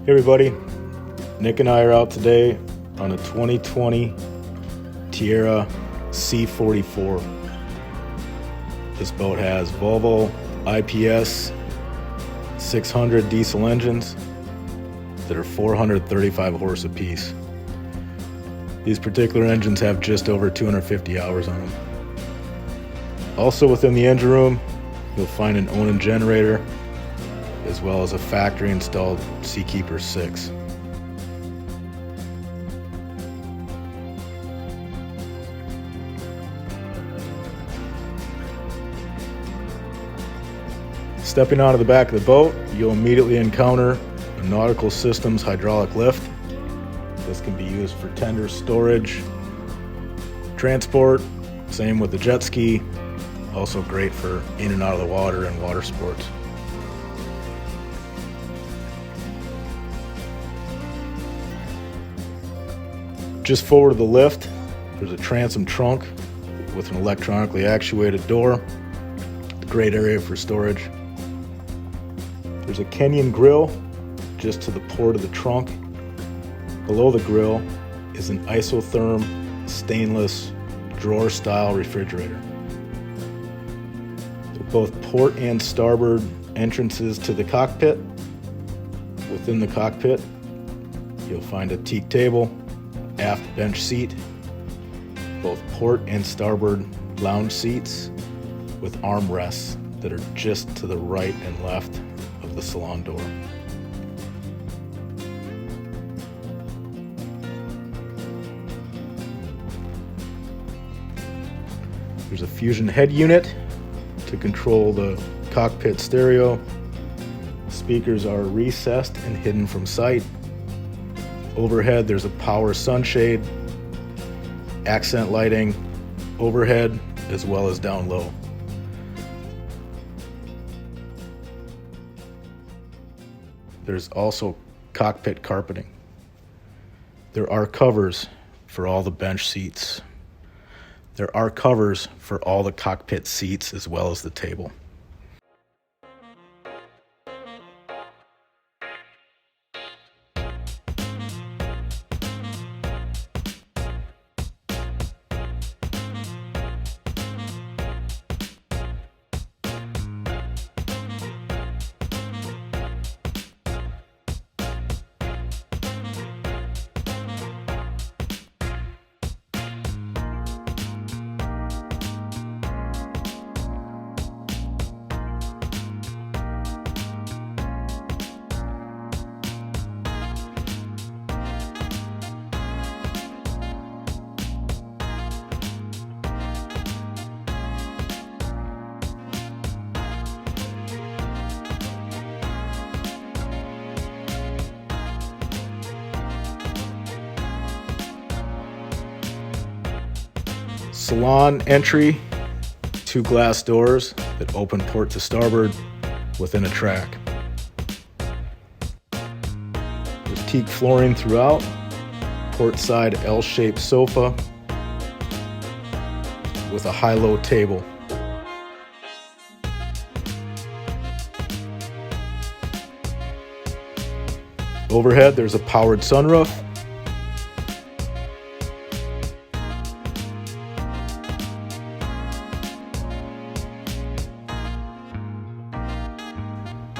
Hey everybody, Nick and I are out today on a 2020 Tiara C44. This boat has Volvo IPS 600 diesel engines that are 435 horse apiece. These particular engines have just over 250 hours on them. Also within the engine room, you'll find an Nolan generator as well as a factory installed Seakeeper 6. Stepping out of the back of the boat, you'll immediately encounter a Nautical Systems hydraulic lift. This can be used for tender storage, transport, same with the jet ski, also great for in and out of the water and water sports. Just forward of the lift, there's a transom trunk with an electronically actuated door. Great area for storage. There's a Kenyan grill just to the port of the trunk. Below the grill is an isotherm stainless drawer style refrigerator. Both port and starboard entrances to the cockpit. Within the cockpit, you'll find a teak table, aft bench seat, both port and starboard lounge seats with armrests that are just to the right and left of the salon door. There's a Fusion head unit to control the cockpit stereo. Speakers are recessed and hidden from sight. Overhead, there's a power sunshade, accent lighting overhead as well as down low. There's also cockpit carpeting. There are covers for all the bench seats. There are covers for all the cockpit seats as well as the table. Salon entry, 2 glass doors that open port to starboard within a track. There's teak flooring throughout, port side L-shaped sofa with a high-low table. Overhead, there's a powered sunroof.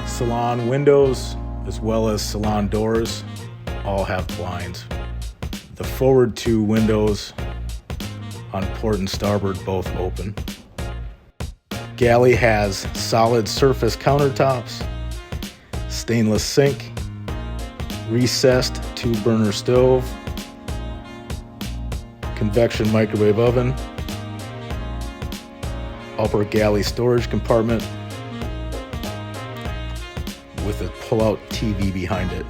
Salon windows as well as salon doors all have blinds. The forward 2 windows on port and starboard both open. Galley has solid surface countertops, stainless sink, recessed 2-burner stove, convection microwave oven, upper galley storage compartment with a pull-out TV behind it.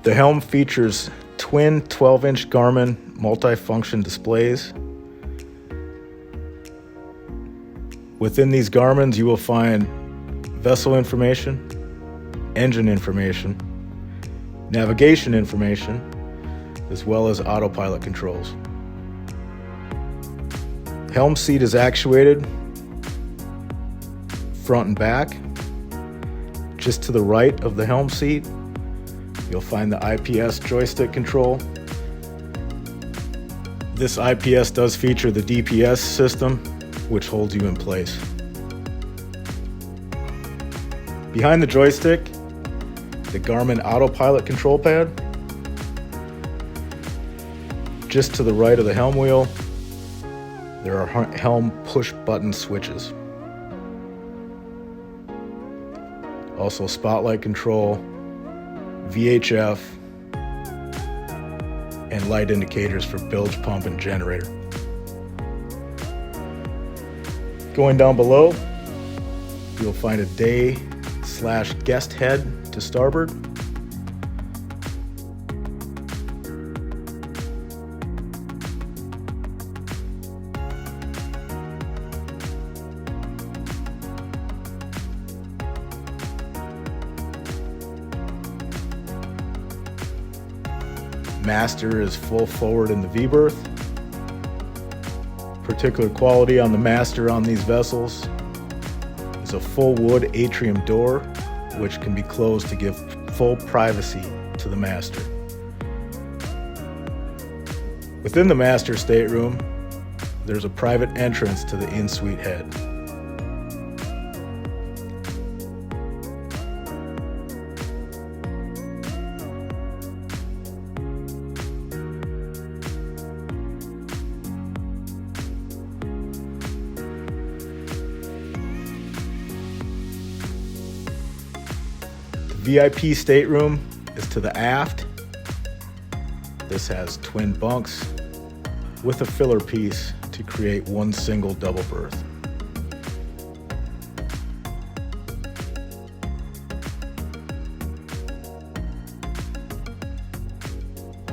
The Helm features twin 12-inch Garmin multifunction displays. Within these Garmins, you will find vessel information, engine information, navigation information, as well as autopilot controls. Helm seat is actuated front and back. Just to the right of the helm seat, you'll find the IPS joystick control. This IPS does feature the DPS system, which holds you in place. Behind the joystick, the Garmin autopilot control pad. Just to the right of the helm wheel, there are helm push button switches. Also spotlight control, VHF, and light indicators for bilge pump and generator. Going down below, you'll find a day/guest head to starboard. Master is full forward in the V-berth. Particular quality on the master on these vessels is a full wood atrium door, which can be closed to give full privacy to the master. Within the master stateroom, there's a private entrance to the in-suite head. VIP stateroom is to the aft. This has twin bunks with a filler piece to create one single double berth.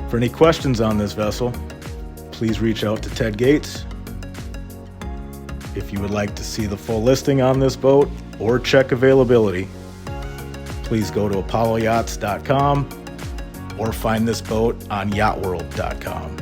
For any questions on this vessel, please reach out to Ted Gates. If you would like to see the full listing on this boat or check availability, please go to apolloyachts.com or find this boat on yachtworld.com.